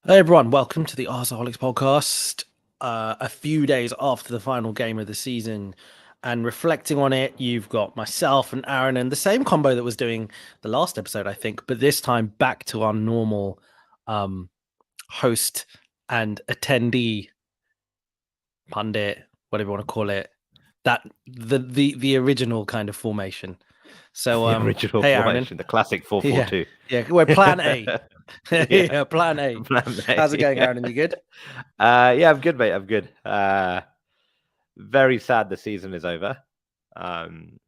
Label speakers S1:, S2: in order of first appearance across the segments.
S1: Hey everyone, welcome to the Arseholics podcast. A few days after the final game of the season, and reflecting on it, you've got myself and Aaron, and the same combo that was doing the last episode, I think, but this time back to our normal um, host and attendee pundit, whatever you want to call it. That the original kind of formation. So,
S2: The original
S1: hey Aaron,
S2: formation, the classic
S1: yeah,
S2: 4-4-2.
S1: yeah, we're Plan A.
S2: Yeah,
S1: Yeah, Plan A.
S2: plan A.
S1: How's it going, Aaron? You good?
S2: Yeah, I'm good, mate. I'm good. Very sad the season is over. Um,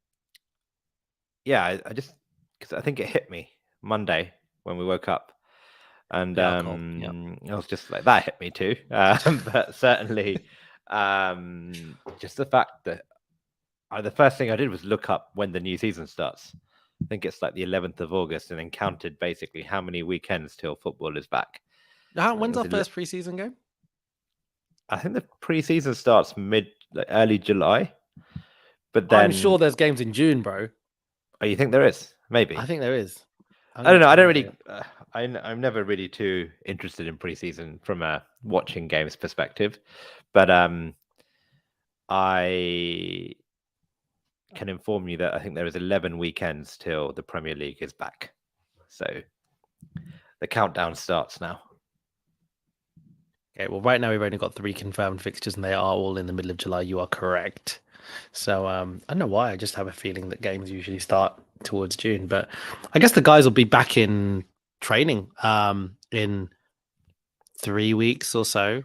S2: yeah, I just because I think it hit me Monday when we woke up, and
S1: Yeah, cool. Yeah.
S2: I was just like that hit me too. But certainly, just the fact that the first thing I did was look up when the new season starts. I think it's like the 11th of August, and then counted basically how many weekends till football is back.
S1: When's our first preseason game?
S2: I think the preseason starts early July, but
S1: I'm
S2: then
S1: sure there's games in June, bro.
S2: oh, you think there is? Maybe.
S1: I think there is.
S2: I don't know. I don't really. I'm never really too interested in preseason from a watching games perspective, but I can inform you that I think there is 11 weekends till the Premier League is back. So the countdown starts now.
S1: Okay, well, right now we've only got 3 confirmed fixtures, and they are all in the middle of July. You are correct. So I don't know why. I just have a feeling that games usually start towards June, but I guess the guys will be back in training in 3 weeks or so.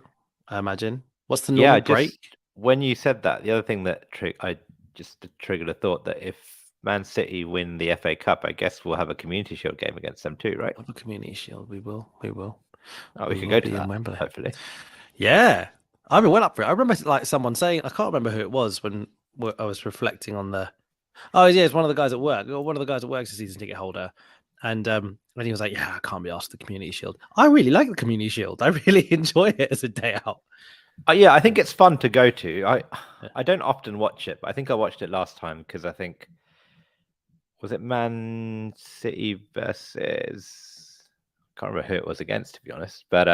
S1: I imagine. What's the normal break?
S2: When you said that, the other thing that I just triggered a thought that if Man City win the FA Cup, I guess we'll have a Community Shield game against them too, right?
S1: Have a Community Shield. We will. We will.
S2: Oh, we can go to that,
S1: Wembley.
S2: hopefully.
S1: Yeah, I mean, well up for it. I remember like someone saying, I can't remember who it was when I was reflecting on the. Oh yeah, it's one of the guys at work. One of the guys at work's a season ticket holder, and when he was like, "Yeah, I can't be asked the Community Shield." I really like the Community Shield. I really enjoy it as a day out.
S2: Yeah, I think it's fun to go to. I don't often watch it, but I think I watched it last time because I think was it Man City versus I can't remember who it was against, to be honest. But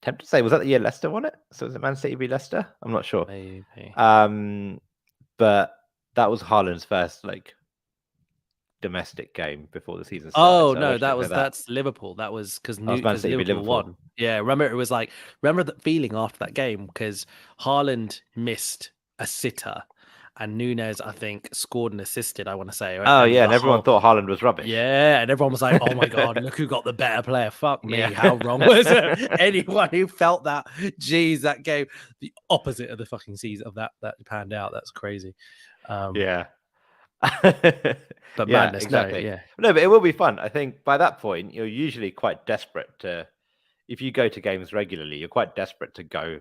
S2: tempted to say, was that the year Leicester won it? So was it Man City v Leicester? I'm not sure.
S1: Maybe.
S2: But that was Haaland's first domestic game before the season started.
S1: Oh
S2: So
S1: no, that's Liverpool. That was because Liverpool won. Yeah, remember it was like remember the feeling after that game because Haaland missed a sitter. And Nunes, I think, scored and assisted, I want to say.
S2: Oh, yeah, and everyone thought Haaland was rubbish.
S1: Yeah, and everyone was like, oh my God, look who got the better player. Fuck me, how wrong was it? Anyone who felt that, geez, that game, the opposite of the fucking season of that panned out. That's crazy.
S2: Yeah.
S1: But madness,
S2: exactly.
S1: No, yeah.
S2: No, but it will be fun. I think by that point, you're usually quite desperate to, if you go to games regularly, you're quite desperate to go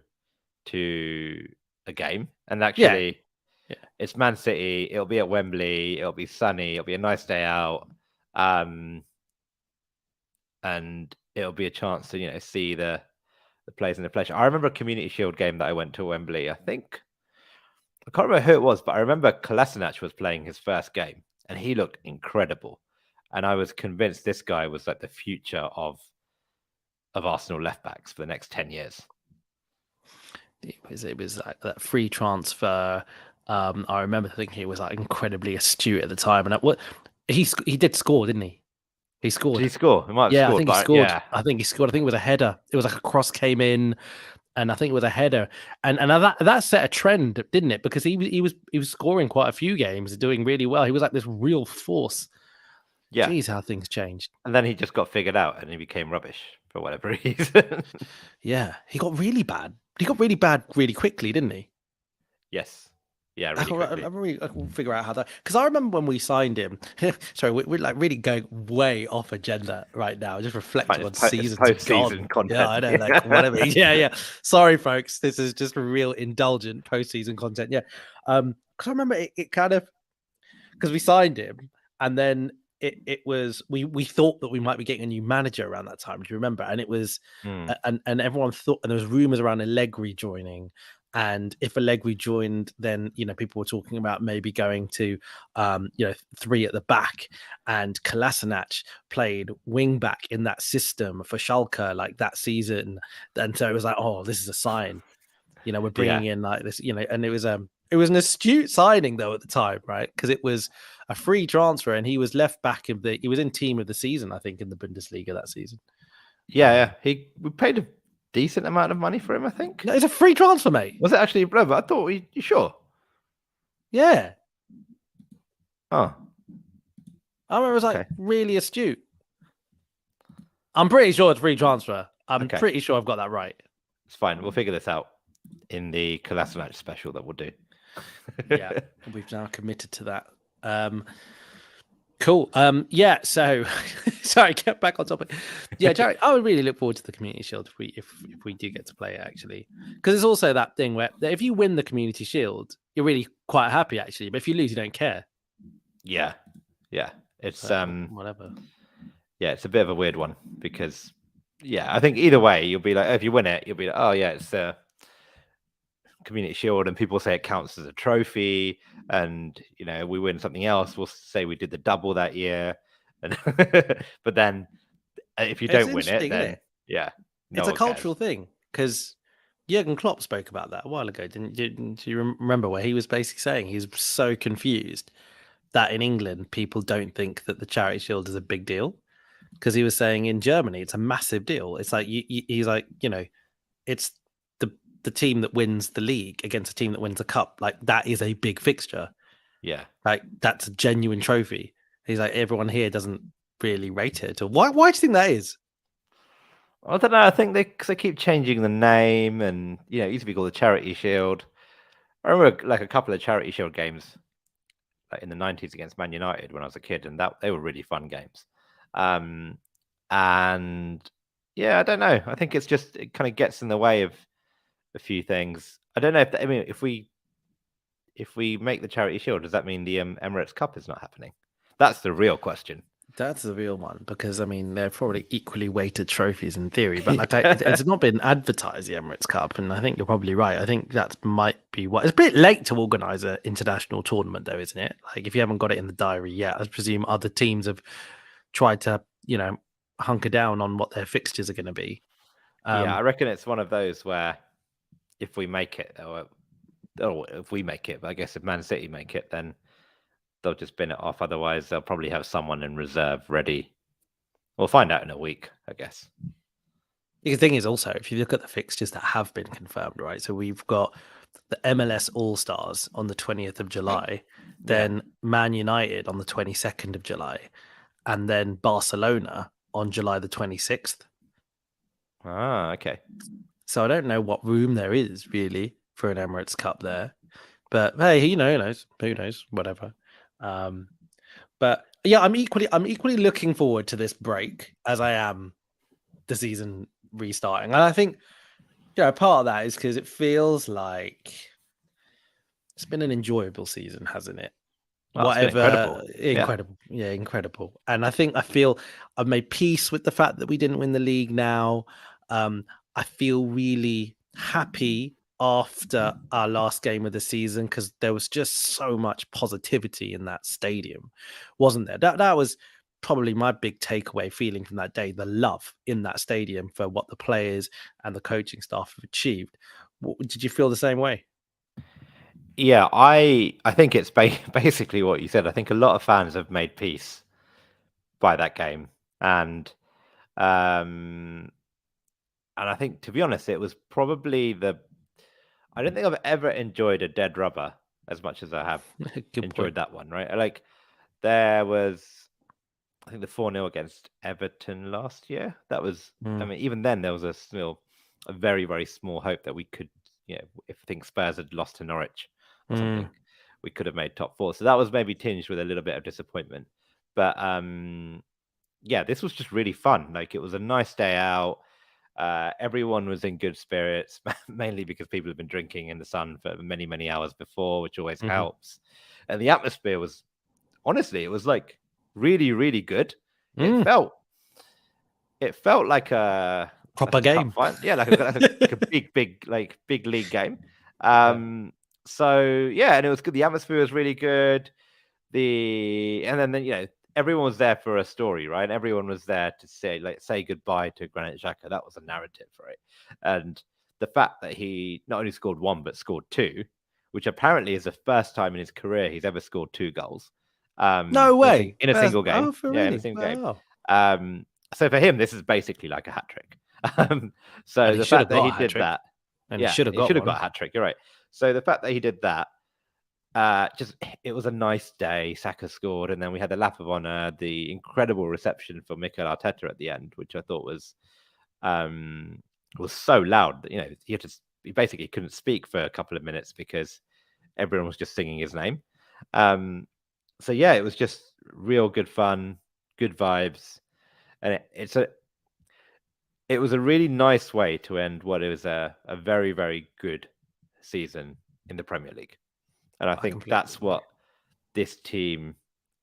S2: to a game. And actually... Yeah. It's Man City. It'll be at Wembley. It'll be sunny. It'll be a nice day out, and it'll be a chance to see the players in the flesh. I remember a Community Shield game that I went to Wembley. I think I can't remember who it was, but I remember Kolasinac was playing his first game, and he looked incredible. And I was convinced this guy was like the future of Arsenal left backs for the next 10 years.
S1: It was like that free transfer. I remember thinking it was like incredibly astute at the time, and he did score, didn't he? He scored.
S2: Did he score? He might
S1: I
S2: have scored.
S1: think he scored. Yeah. I think he scored. I think it was a header. It was like a cross came in, and I think it was a header. And that set a trend, didn't it? Because he was scoring quite a few games, doing really well. He was like this real force. Yeah. Jeez, how things changed.
S2: And then he just got figured out, and he became rubbish for whatever reason.
S1: Yeah, he got really bad. He got really bad really quickly, didn't he?
S2: Yes. Yeah, really
S1: I can figure out how that, because I remember when we signed him. Sorry, we're like really going way off agenda right now. Just reflecting on
S2: post-season content.
S1: Yeah, I know, like whatever. Yeah. Sorry, folks. This is just real indulgent post-season content. Yeah, because I remember it kind of because we signed him, and then it was we thought that we might be getting a new manager around that time. Do you remember? And it was and everyone thought, and there was rumors around Allegri joining. And if Allegri joined, then people were talking about maybe going to 3 at the back, and Kolasinac played wing back in that system for Schalke like that season, and so it was like, oh, this is a sign. We're bringing in like this, and it was an astute signing though at the time, right? Because it was a free transfer, and he was left back he was in team of the season, I think, in the Bundesliga that season.
S2: Yeah. We paid a decent amount of money for him, I think.
S1: No, it's a free transfer, mate.
S2: Was it actually? But I thought you sure?
S1: Yeah.
S2: Oh.
S1: I remember it was like really astute. I'm pretty sure it's free transfer. I'm pretty sure I've got that right.
S2: It's fine. We'll figure this out in the Kolasinac special that we'll do.
S1: Yeah, we've now committed to that. Cool. Yeah. So, sorry, get back on topic. Yeah, Jared, I would really look forward to the Community Shield if we do get to play it, actually, because it's also that thing where if you win the Community Shield, you're really quite happy, actually, but if you lose, you don't care.
S2: Yeah. It's
S1: whatever.
S2: Yeah, it's a bit of a weird one because I think either way you'll be like, if you win it, you'll be like, oh yeah, it's a Community Shield, and people say it counts as a trophy, and we win something else, we'll say we did the double that year, and but then if you don't win it, then
S1: it's a cultural thing, because Jurgen Klopp spoke about that a while ago. Didn't you remember, where he was basically saying he's so confused that in England people don't think that the Charity Shield is a big deal, because he was saying in Germany it's a massive deal. It's like he's like, it's the team that wins the league against a team that wins a cup, like that is a big fixture.
S2: Yeah,
S1: like that's a genuine trophy. He's like, everyone here doesn't really rate it. Why do you think that is?
S2: I don't know. I think they keep changing the name, and it used to be called the Charity Shield. I remember like a couple of Charity Shield games like in the 90s against Man United when I was a kid, and they were really fun games. And I don't know. I think it kind of gets in the way of a few things. I don't know if we make the Charity Shield, does that mean the Emirates Cup is not happening? That's the real question.
S1: That's the real one, because they're probably equally weighted trophies in theory, but like it's not been advertised, the Emirates Cup, and I think you're probably right. I think that might be what. It's a bit late to organise an international tournament, though, isn't it? Like if you haven't got it in the diary yet, I presume other teams have tried to hunker down on what their fixtures are going to be.
S2: I reckon it's one of those where if we make it, or if we make it, but I guess if Man City make it, then they'll just bin it off. Otherwise, they'll probably have someone in reserve ready. We'll find out in a week, I guess.
S1: The thing is also, if you look at the fixtures that have been confirmed, right? So we've got the MLS All-Stars on the 20th of July, then Man United on the 22nd of July, and then Barcelona on July the 26th.
S2: Ah, okay.
S1: So I don't know what room there is really for an Emirates Cup there. But hey, who knows? Who knows? Whatever. But yeah, I'm equally looking forward to this break as I am the season restarting. And I think part of that is because it feels like it's been an enjoyable season, hasn't it?
S2: Whatever,
S1: incredible. Yeah, incredible. And I feel I've made peace with the fact that we didn't win the league now. I feel really happy after our last game of the season, because there was just so much positivity in that stadium, wasn't there? That was probably my big takeaway feeling from that day, the love in that stadium for what the players and the coaching staff have achieved. Did you feel the same way?
S2: Yeah, I think it's basically what you said. I think a lot of fans have made peace by that game, and I think, to be honest, it was probably I don't think I've ever enjoyed a dead rubber as much as I have enjoyed that one, right? Like, there was, I think, the 4-0 against Everton last year. That was, I mean, even then there was a very, very small hope that we could, if I think Spurs had lost to Norwich or something, we could have made top 4. So that was maybe tinged with a little bit of disappointment. But this was just really fun. Like, it was a nice day out. Everyone was in good spirits, mainly because people have been drinking in the sun for many, many hours before, which always helps. And the atmosphere was, honestly, it was like really, really good. It felt like a
S1: proper game.
S2: like a big league game. So yeah, and it was good. The atmosphere was really good. And then everyone was there for a story, right? Everyone was there to say goodbye to Granit Xhaka. That was a narrative, right? And the fact that he not only scored one but scored two, which apparently is the first time in his career he's ever scored two goals.
S1: No way.
S2: In a single game.
S1: Oh, for
S2: Yeah, in a
S1: really?
S2: single game.
S1: Wow.
S2: So for him, this is basically like a hat trick.
S1: And
S2: So
S1: he
S2: the
S1: should have
S2: fact that
S1: got
S2: he
S1: a hat
S2: did
S1: trick.
S2: that,
S1: And he
S2: yeah,
S1: should have
S2: he
S1: got
S2: should have
S1: one.
S2: got a hat trick. You're right. So the fact that he did that, it was a nice day. Saka scored, and then we had the lap of honor, the incredible reception for Mikel Arteta at the end, which I thought was so loud that he basically couldn't speak for a couple of minutes because everyone was just singing his name. So yeah, it was just real good fun, good vibes, and it was a really nice way to end what is a very, very good season in the Premier League. And I think that's
S1: agree.
S2: what this team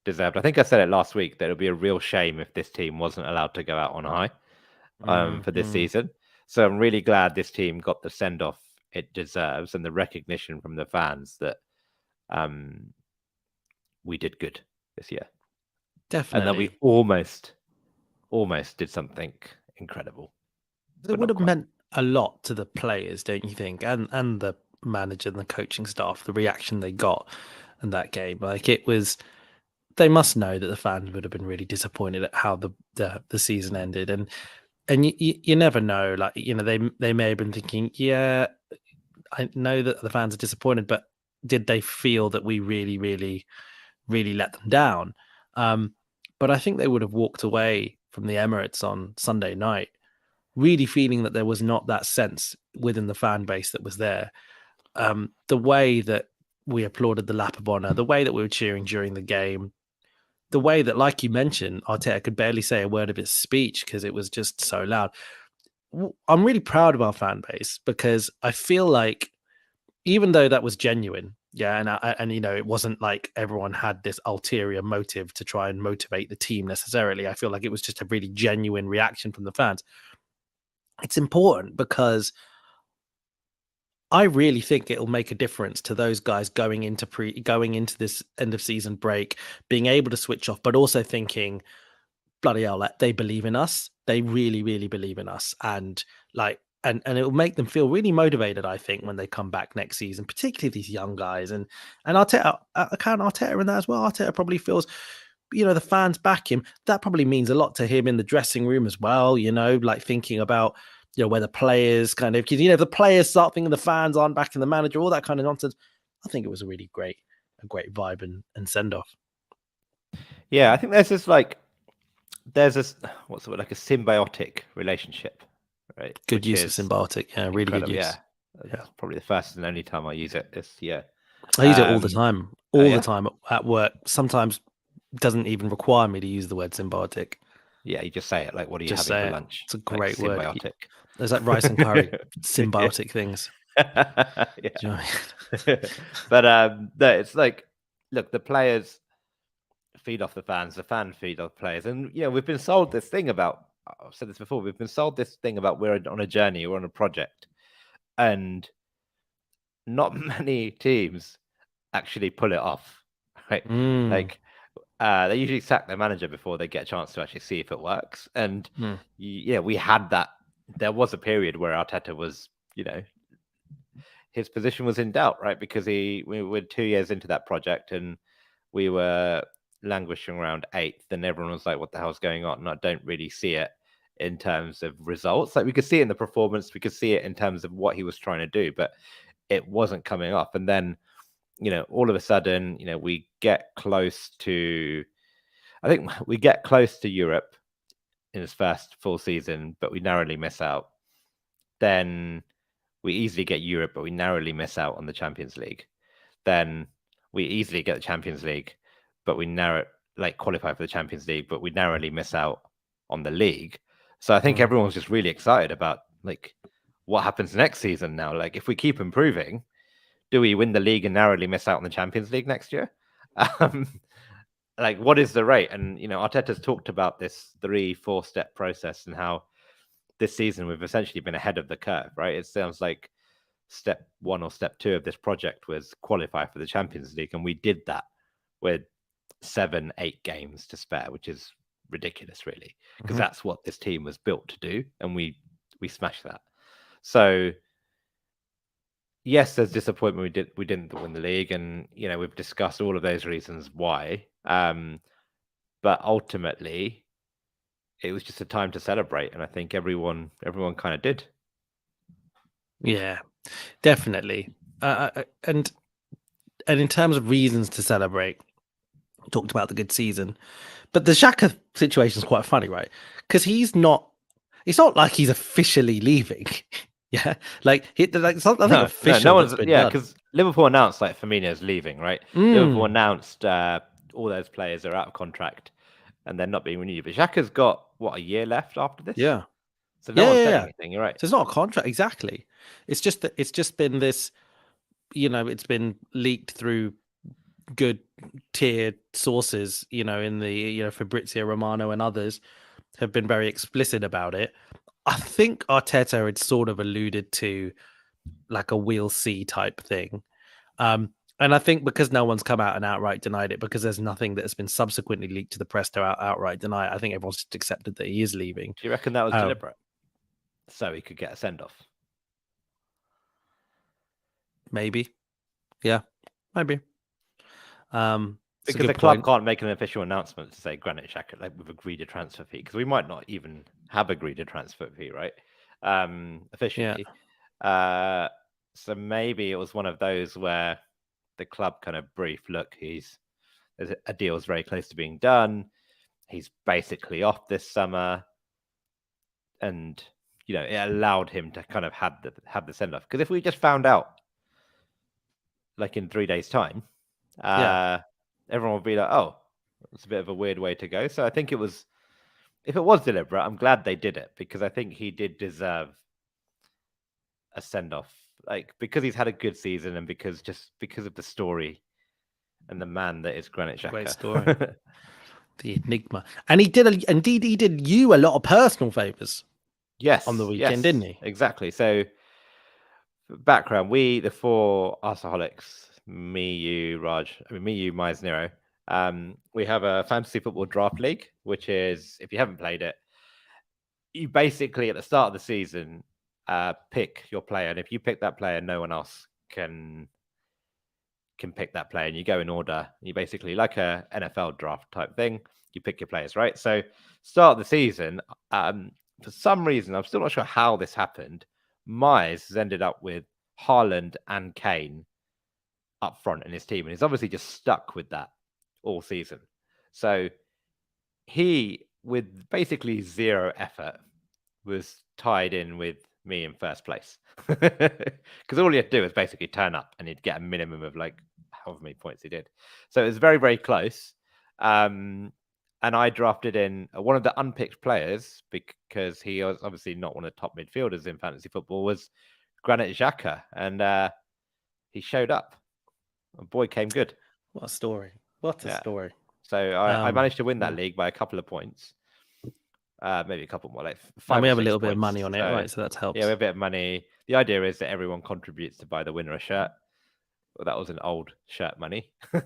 S2: deserved. I think I said it last week that it would be a real shame if this team wasn't allowed to go out on high for this season. So I'm really glad this team got the send off it deserves and the recognition from the fans that we did good this year.
S1: Definitely.
S2: And that we almost did something incredible.
S1: It would have meant a lot to the players, don't you think? And the manager and the coaching staff, the reaction they got in that game. Like it was, they must know that the fans would have been really disappointed at how the season ended. And you never know. Like, they may have been thinking, yeah, I know that the fans are disappointed, but did they feel that we really, really, really let them down? But I think they would have walked away from the Emirates on Sunday night really feeling that there was not that sense within the fan base that was there. The way that we applauded the lap of honor, the way that we were cheering during the game, the way that, like you mentioned, Arteta could barely say a word of his speech because it was just so loud. I'm really proud of our fan base because I feel like even though that was genuine, yeah, and it wasn't like everyone had this ulterior motive to try and motivate the team necessarily. I feel like it was just a really genuine reaction from the fans. It's important because I really think it'll make a difference to those guys going into this end of season break, being able to switch off, but also thinking, bloody hell, like, they believe in us. They really, really believe in us, and and it will make them feel really motivated. I think when they come back next season, particularly these young guys, and Arteta, I count Arteta in that as well. Arteta probably feels, the fans back him. That probably means a lot to him in the dressing room as well. Like thinking about where the players kind of, because if the players start thinking the fans aren't backing the manager, all that kind of nonsense. I think it was a really great vibe and send off.
S2: Yeah, I think there's this what's the word, like a symbiotic relationship, right?
S1: Good
S2: Which
S1: use of
S2: is
S1: symbiotic. Yeah, really good use.
S2: Yeah, that's probably the first and only time I use it this year.
S1: I use it all the time,
S2: yeah?
S1: the time at work. Sometimes doesn't even require me to use the word symbiotic.
S2: Yeah, you just say it like, "What are you
S1: Just
S2: having
S1: say
S2: for
S1: it.
S2: lunch?"
S1: It's a
S2: Like,
S1: great word.
S2: symbiotic.
S1: There's like rice and curry, symbiotic things.
S2: Yeah.
S1: Do you know what I mean?
S2: But no, it's like, look, the players feed off the fans, the fans feed off the players, and we've been sold this thing about. I've said this before. We've been sold this thing about we're on a journey, we're on a project, and not many teams actually pull it off, right? Like they usually sack their manager before they get a chance to actually see if it works. And we had that. There was a period where Arteta was, his position was in doubt, right? Because we were 2 years into that project and we were languishing around 8th, and everyone was like, "What the hell's going on?" And I don't really see it in terms of results. Like we could see it in the performance, we could see it in terms of what he was trying to do, but it wasn't coming off. And then, all of a sudden, we get close to, I think we get close to Europe in his first full season, but we narrowly miss out. Then we easily get Europe, but we narrowly miss out on the Champions League. Then we easily get the Champions League, but we qualify for the Champions League, but we narrowly miss out on the league. So I think everyone's just really excited about what happens next season now. Like if we keep improving, do we win the league and narrowly miss out on the Champions League next year? What is the rate? And Arteta's talked about this 3-4 step process and how this season we've essentially been ahead of the curve, right? It sounds like step 1 or step 2 of this project was qualify for the Champions League, and we did that with 7-8 games to spare, which is ridiculous, really, because that's what this team was built to do, and we smashed that. So yes, there's disappointment we didn't win the league, and we've discussed all of those reasons why. But ultimately, it was just a time to celebrate, and I think everyone kind of did.
S1: Yeah, definitely. And in terms of reasons to celebrate, talked about the good season, but the Xhaka situation is quite funny, right? Because it's not like he's officially leaving. Yeah, like it's not nothing official that's been done.
S2: Because Liverpool announced like Firmino's leaving, right? Liverpool announced all those players are out of contract and they're not being renewed. But Xhaka's got a year left after this.
S1: Yeah.
S2: So no one's saying anything. You're right.
S1: So it's not a contract exactly. It's just that it's just been this. It's been leaked through good tier sources. In the Fabrizio Romano and others have been very explicit about it. I think Arteta had sort of alluded to like a we'll see type thing. And I think because no one's come out and outright denied it, because there's nothing that has been subsequently leaked to the press to outright deny it, I think everyone's just accepted that he is leaving.
S2: Do you reckon that was deliberate? So he could get a send-off?
S1: Maybe. Yeah, maybe.
S2: Because the club can't make an official announcement to say Granit Xhaka, like we've agreed a transfer fee, because we might not even have agreed a transfer fee, right? Officially. Yeah. So maybe it was one of those where the club kind of briefed, look, a deal is very close to being done. He's basically off this summer, and it allowed him to kind of have the send off. Because if we just found out, like in 3 days' time, everyone would be like, "Oh, it's a bit of a weird way to go." So I think if it was deliberate, I'm glad they did it, because I think he did deserve a send off, like because he's had a good season and because of the story and the man that is Granit Xhaka.
S1: Great story. The enigma. And he did you a lot of personal favors.
S2: Yes.
S1: On the weekend, didn't he?
S2: Exactly. So background, we, the 4 Arsaholics, me, you, Raj, Mize, Nero, we have a fantasy football draft league, which is, if you haven't played it, you basically at the start of the season pick your player, and if you pick that player, no one else can pick that player, and you go in order. You basically, like a NFL draft type thing, you pick your players, right? So start of the season, for some reason, I'm still not sure how this happened, Mize has ended up with Haaland and Kane up front in his team, and he's obviously just stuck with that all season. So he, with basically zero effort, was tied in with me in first place, because all he had to do was basically turn up and he'd get a minimum of like however many points he did. So it was very, very close. And I drafted in one of the unpicked players, because he was obviously not one of the top midfielders in fantasy football, was Granit Xhaka, and he showed up. A boy came good.
S1: What a story! What a story!
S2: So I managed to win that league by a couple of points. Maybe a couple more, like 5
S1: and we have a
S2: points,
S1: little bit of money on it, right? So that helps.
S2: Yeah, we have a bit of money. The idea is that everyone contributes to buy the winner a shirt. Well, that was an old shirt money. You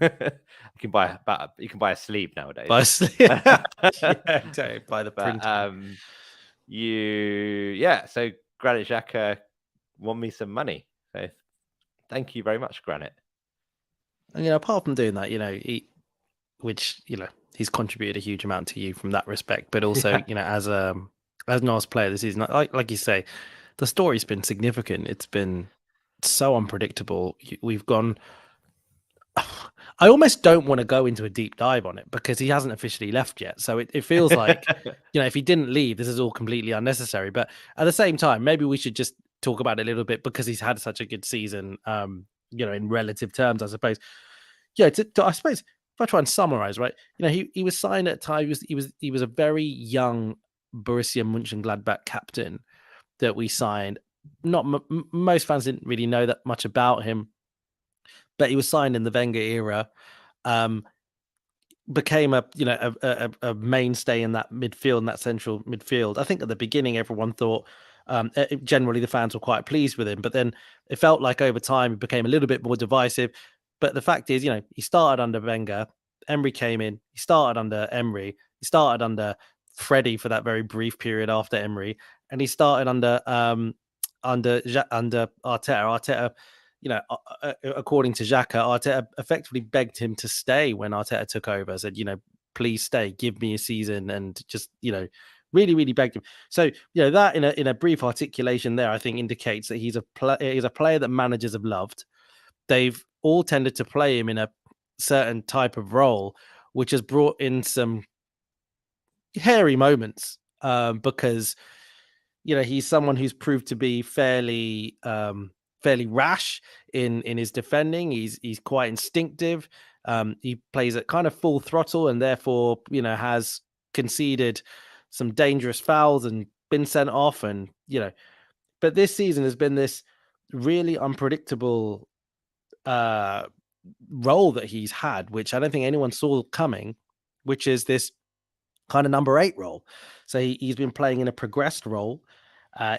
S2: can buy a sleeve nowadays.
S1: Buy a sleeve. Yeah, exactly. Buy the print.
S2: So Granit Xhaka won me some money. So thank you very much, Granit.
S1: And apart from doing that, he's contributed a huge amount to you from that respect, but also, as an Arsenal player this season, like you say, the story's been significant. It's been so unpredictable. We've gone. I almost don't want to go into a deep dive on it because he hasn't officially left yet. So it feels like, if he didn't leave, this is all completely unnecessary. But at the same time, maybe we should just talk about it a little bit because he's had such a good season, in relative terms, I suppose. Yeah, I suppose if I try and summarize, right, he was signed at a time, he was a very young Borussia Mönchengladbach captain that we signed. Not most fans didn't really know that much about him, but he was signed in the Wenger era, became a mainstay in that midfield, in that central midfield. I think at the beginning, everyone thought, Generally, the fans were quite pleased with him, but then it felt like over time it became a little bit more divisive. But the fact is, he started under Wenger, Emery came in, he started under Emery, he started under Freddie for that very brief period after Emery, and he started under Arteta. Arteta, according to Xhaka, Arteta effectively begged him to stay when Arteta took over. Said, please stay, give me a season, and just really, really begged him. So that in a brief articulation there, I think indicates that he's a player that managers have loved. They've all tended to play him in a certain type of role, which has brought in some hairy moments because he's someone who's proved to be fairly rash in his defending. He's quite instinctive. He plays at kind of full throttle and therefore has conceded some dangerous fouls and been sent off, and but this season has been this really unpredictable role that he's had, which I don't think anyone saw coming, which is this kind of number 8 role. So he's been playing in a progressed role,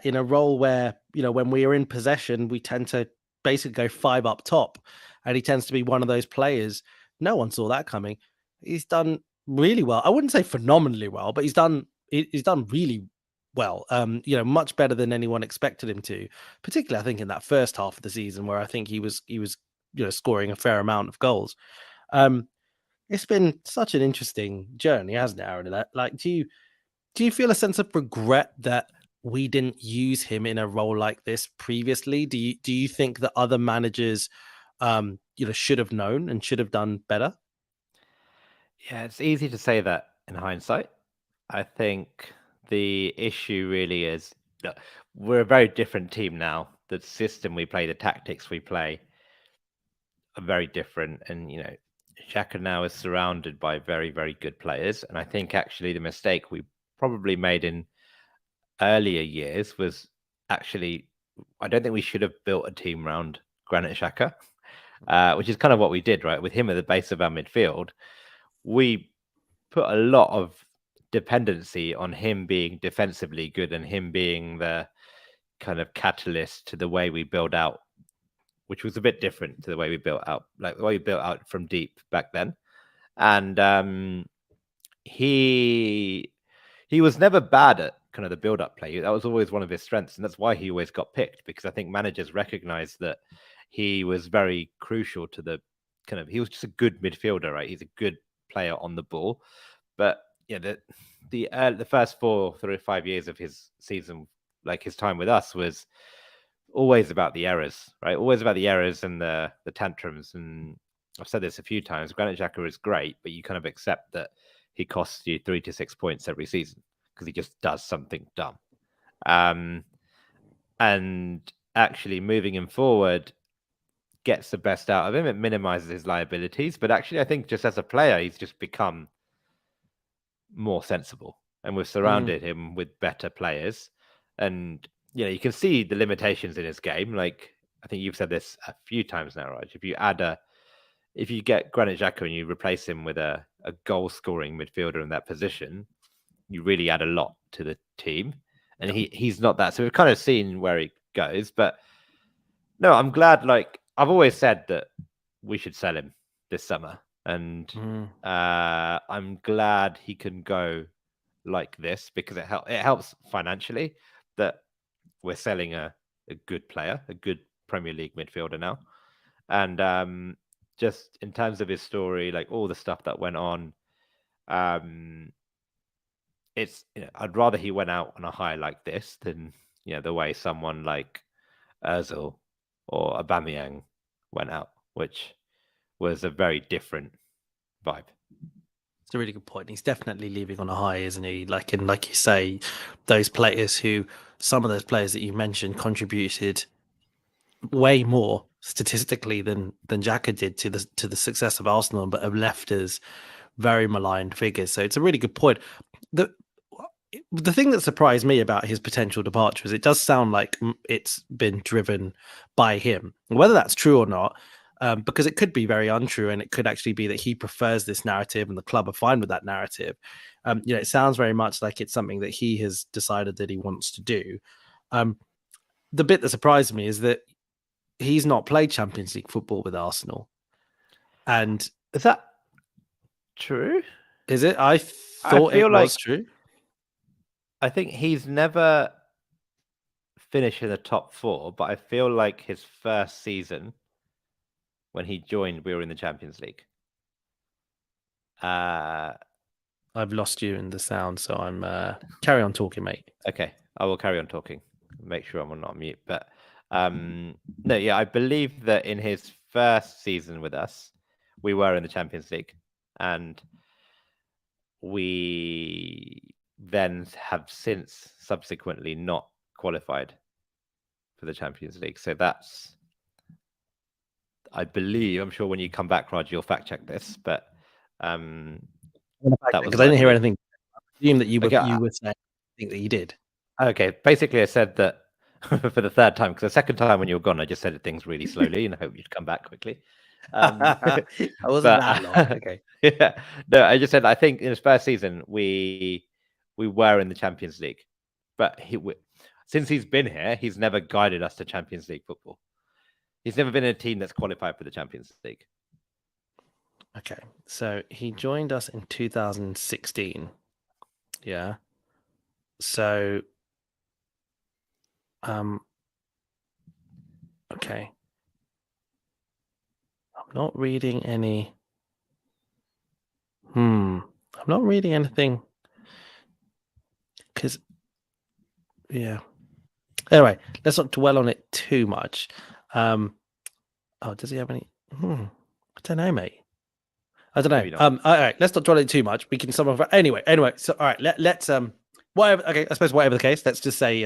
S1: in a role where, when we are in possession, we tend to basically go 5 up top. And he tends to be one of those players. No one saw that coming. He's done really well. I wouldn't say phenomenally well, but he's done really well. Much better than anyone expected him to, particularly I think in that first half of the season where I think he was scoring a fair amount of goals. It's been such an interesting journey, hasn't it, Aaron? Like, do you feel a sense of regret that we didn't use him in a role like this previously? Do you think that other managers, should have known and should have done better?
S2: Yeah, it's easy to say that in hindsight. I think the issue really is that we're a very different team now. The system we play, the tactics we play are very different. And, Xhaka now is surrounded by very, very good players. And I think actually the mistake we probably made in earlier years was actually, I don't think we should have built a team around Granit Xhaka, which is kind of what we did, right? With him at the base of our midfield, we put a lot of dependency on him being defensively good and him being the kind of catalyst to the way we build out, which was a bit different to the way we built out, like the way we built out from deep back then. And he was never bad at kind of the build-up play. That was always one of his strengths, and that's why he always got picked, because I think managers recognized that he was very crucial to the kind of, he was just a good midfielder, right? He's a good player on the ball. But the first 4 or 5 years of his season, like his time with us, was always about the errors, right? Always about the errors and the tantrums. And I've said this a few times, Granit Xhaka is great, but you kind of accept that he costs you 3 to 6 points every season because he just does something dumb. And actually moving him forward gets the best out of him. It minimizes his liabilities. But actually, I think just as a player, he's just become more sensible. And we've surrounded him with better players. And, you can see the limitations in his game. Like, I think you've said this a few times now, Raj. If you get Granit Xhaka and you replace him with a goal-scoring midfielder in that position, you really add a lot to the team. And he's not that. So we've kind of seen where he goes. But no, I'm glad. Like, I've always said that we should sell him this summer. And I'm glad he can go like this because it helps financially that we're selling a good player, a good Premier League midfielder now. And just in terms of his story, like all the stuff that went on, it's I'd rather he went out on a high like this than the way someone like Özil or Aubameyang went out, which was a very different vibe.
S1: It's a really good point. He's definitely leaving on a high, isn't he? Like you say, some of those players that you mentioned contributed way more statistically than Xhaka did to the success of Arsenal, but have left as very maligned figures. So it's a really good point. The thing that surprised me about his potential departure is it does sound like it's been driven by him. Whether that's true or not, because it could be very untrue, and it could actually be that he prefers this narrative and the club are fine with that narrative. It sounds very much like it's something that he has decided that he wants to do. The bit that surprised me is that he's not played Champions League football with Arsenal. And
S2: is that true?
S1: is it? I
S2: I
S1: thought it
S2: feel
S1: was
S2: like
S1: true.
S2: I think he's never finished in the top 4, but I feel like his first season when he joined, we were in the Champions League.
S1: I've lost you in the sound, so I'm carry on talking, mate.
S2: Okay, I will carry on talking. Make sure I'm not on mute. But no, yeah, I believe that in his first season with us, we were in the Champions League, and we then have since subsequently not qualified for the Champions League. So that's, I believe, I'm sure when you come back, Raj, you'll fact check this, but that was
S1: Because I didn't hear anything. I presume that you were
S2: Okay,
S1: you were saying that you did.
S2: Okay, basically, I said that for the third time, because the second time when you were gone, I just said things really slowly and I hope you'd come back quickly.
S1: I wasn't that long. Okay.
S2: Yeah, no, I just said I think in his first season we were in the Champions League, but since he's been here, he's never guided us to Champions League football. He's never been in a team that's qualified for the Champions League.
S1: Okay, so he joined us in 2016. Yeah. So, okay. I'm not reading any. I'm not reading anything. Because, yeah. Anyway, let's not dwell on it too much. Oh, does he have any? I don't know, mate. I don't know. All right, let's not dwell on it too much. We can sum up. Anyway. So, all right, let's whatever. Okay, I suppose whatever the case, let's just say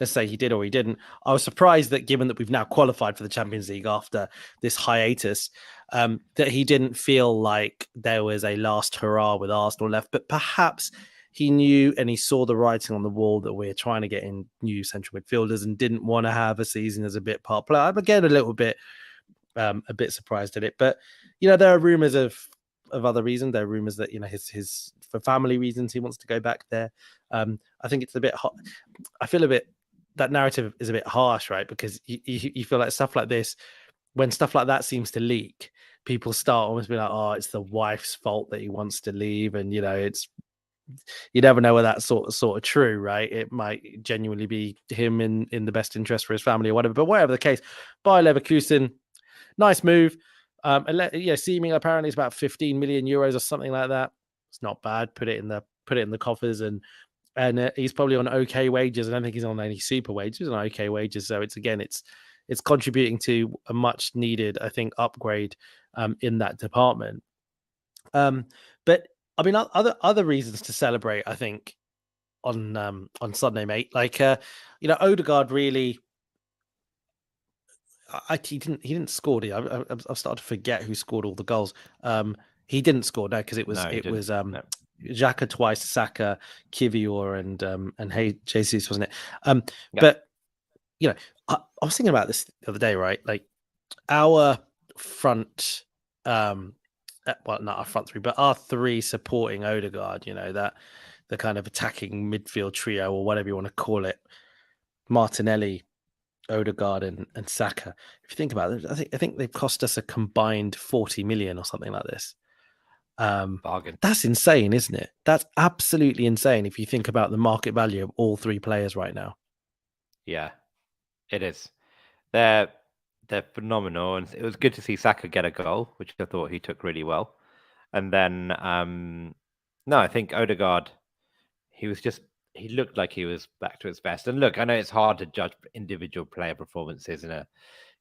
S1: let's say he did or he didn't. I was surprised that given that we've now qualified for the Champions League after this hiatus, that he didn't feel like there was a last hurrah with Arsenal left. But perhaps he knew and he saw the writing on the wall that we're trying to get in new central midfielders and didn't want to have a season as a bit part player. I'm again a bit surprised at it. But there are rumors of other reasons. There are rumors that his for family reasons he wants to go back there. I think it's a bit hot. I feel a bit that narrative is a bit harsh, right? Because you feel like stuff like this, when stuff like that seems to leak, people start almost being like, "Oh, it's the wife's fault that he wants to leave," and it's you never know whether that's sort of true, right? It might genuinely be him in the best interest for his family or whatever. But whatever the case, by Leverkusen, nice move. Seeming apparently it's about 15 million euros or something like that. It's not bad. Put it in the coffers, and he's probably on okay wages. I don't think he's on any super wages. He's on okay wages. So it's contributing to a much needed, I think, upgrade in that department. But I mean, other reasons to celebrate, I think, on Sunday, mate. Like Odegaard really. He didn't score. I've started to forget who scored all the goals. He didn't score, no, because it was Xhaka twice, Saka, Kivior, and Hey Jesus, wasn't it? But I was thinking about this the other day, right? Like our front, well, not our front three, but our three supporting Odegaard. That the kind of attacking midfield trio or whatever you want to call it, Martinelli, Odegaard and Saka. If you think about it, I think they've cost us a combined 40 million or something like this.
S2: Bargain.
S1: That's insane, isn't it? That's absolutely insane if you think about the market value of all three players right now.
S2: Yeah, it is. They're phenomenal, and it was good to see Saka get a goal, which I thought he took really well. And then, no, I think Odegaard, he looked like he was back to his best. And look, I know it's hard to judge individual player performances in a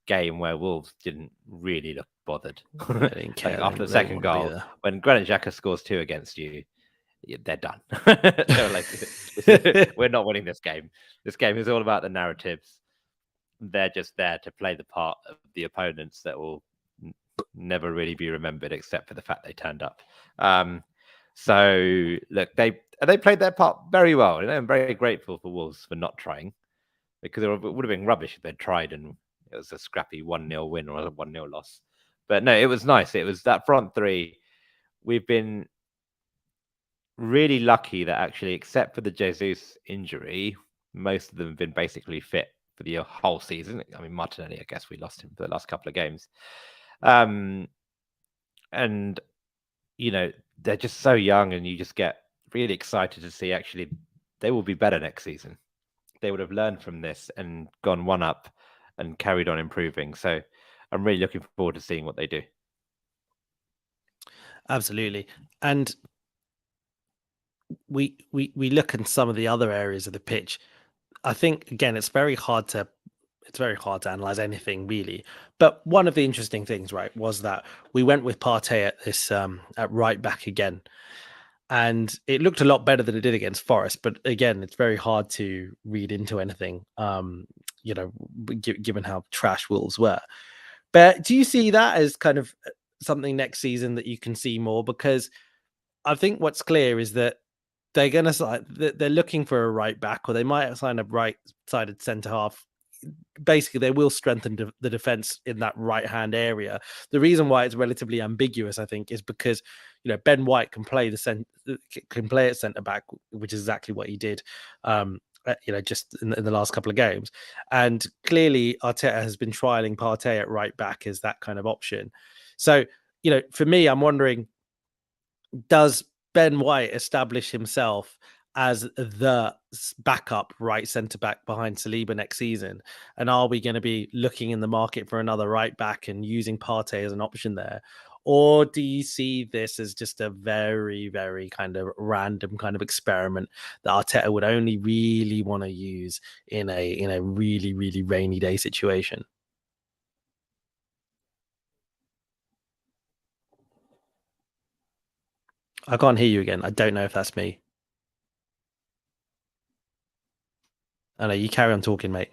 S2: game where Wolves didn't really look bothered.
S1: Didn't care.
S2: Like after the second goal, when Granit Xhaka scores 2 against you, they're done. They're like, we're not winning this game. This game is all about the narratives. They're just there to play the part of the opponents that will never really be remembered, except for the fact they turned up. So look, they played their part very well. I'm very grateful for Wolves for not trying, because it would have been rubbish if they'd tried and it was a scrappy 1-0 win or a 1-0 loss. But no, it was nice. It was that front three. We've been really lucky that actually, except for the Jesus injury, most of them have been basically fit for the whole season. I mean, Martinelli, I guess we lost him for the last couple of games. And, they're just so young, and you just get really excited to see actually they will be better next season. They would have learned from this and gone one up and carried on improving. So I'm really looking forward to seeing what they do.
S1: Absolutely. And we look in some of the other areas of the pitch. I think again it's very hard to analyze anything really. But one of the interesting things, right, was that we went with Partey at this at right back again. And it looked a lot better than it did against Forest. But again, it's very hard to read into anything, given how trash Wolves were. But do you see that as kind of something next season that you can see more? Because I think what's clear is that they're going to sign, they're looking for a right back, or they might sign a right-sided centre half. Basically, they will strengthen the defense in that right-hand area. The reason why it's relatively ambiguous, I think, is because Ben White can play at centre back, which is exactly what he did. Just in the last couple of games, and clearly Arteta has been trialing Partey at right back as that kind of option. So, for me, I'm wondering, does Ben White establish himself as the backup right centre back behind Saliba next season? And are we going to be looking in the market for another right back and using Partey as an option there? Or do you see this as just a very, very kind of random kind of experiment that Arteta would only really want to use in a really, really rainy day situation? I can't hear you again. I don't know if that's me. I know you carry on talking, mate.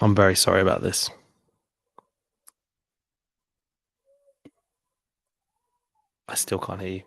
S1: I'm very sorry about this. I still can't hear you.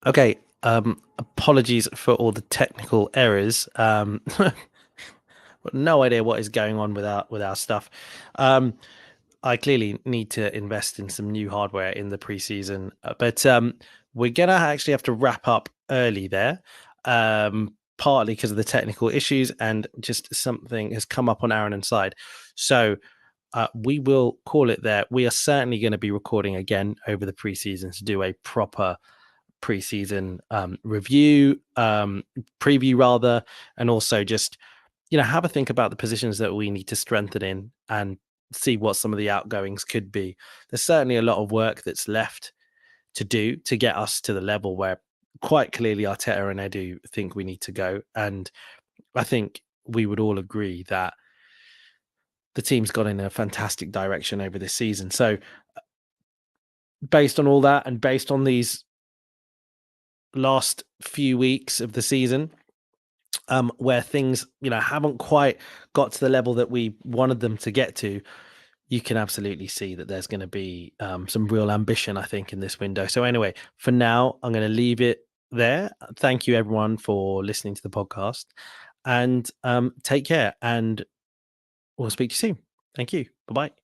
S1: Okay. Apologies for all the technical errors. But no idea what is going on with our stuff. Um, I clearly need to invest in some new hardware in the preseason, but we're gonna actually have to wrap up early there, partly because of the technical issues and just something has come up on Arunan side. So we will call it there. We are certainly going to be recording again over the preseason to do a proper preseason review, preview rather, and also just have a think about the positions that we need to strengthen in and see what some of the outgoings could be. There's certainly a lot of work that's left to do to get us to the level where quite clearly Arteta and Edu think we need to go. And I think we would all agree that the team's gone in a fantastic direction over this season. So based on all that and based on these last few weeks of the season, where things, haven't quite got to the level that we wanted them to get to, you can absolutely see that there's going to be some real ambition, I think, in this window. So anyway, for now, I'm going to leave it there. Thank you, everyone, for listening to the podcast, and take care. And we'll speak to you soon. Thank you. Bye-bye.